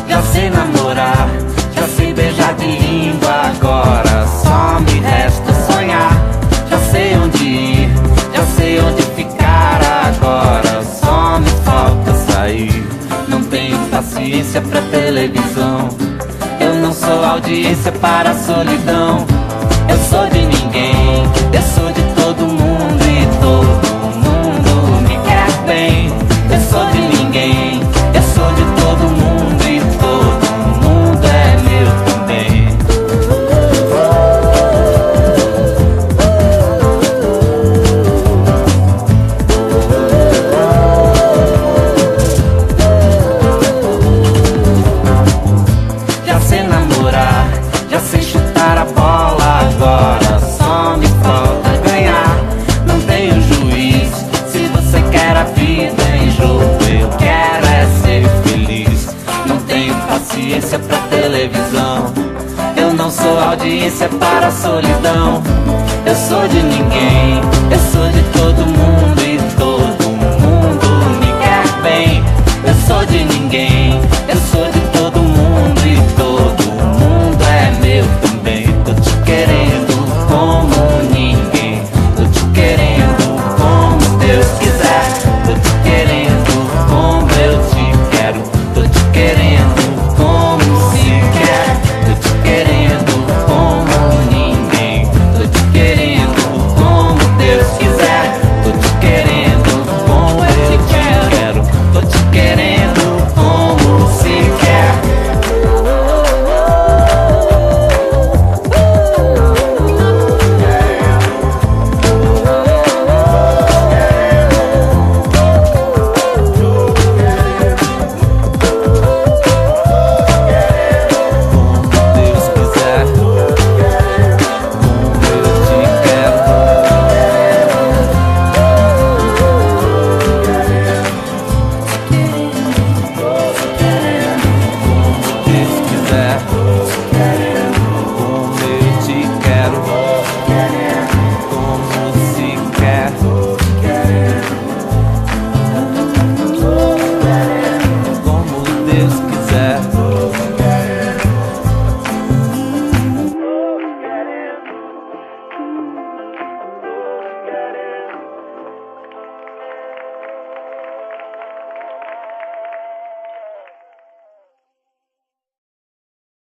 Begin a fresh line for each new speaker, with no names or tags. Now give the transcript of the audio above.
Já sei namorar, já sei beijar de língua. Agora só me resta sonhar. Já sei onde ir, já sei onde ficar. Agora só me falta sair. Não tenho paciência pra televisão. Eu não sou audiência para a solidão. Eu sou de ninguém, eu sou de todo mundo e todo mundo me quer bem. Eu sou de ninguém, eu sou de todo mundo e todo mundo é meu também. Já sei namorar, já sei chutar a bola. Agora só me falta ganhar. Não tenho juiz, se você quer a vida em jogo, eu quero é ser feliz. Não tenho paciência pra televisão. Eu não sou audiência para a solidão. Eu sou de ninguém, eu sou de todo mundo e todo mundo me quer bem. Eu sou de ninguém, eu sou de todo mundo e todo mundo é meu também. Tô te querendo como ninguém, tô te querendo como Deus quiser. Tô te querendo como eu te quero, tô te querendo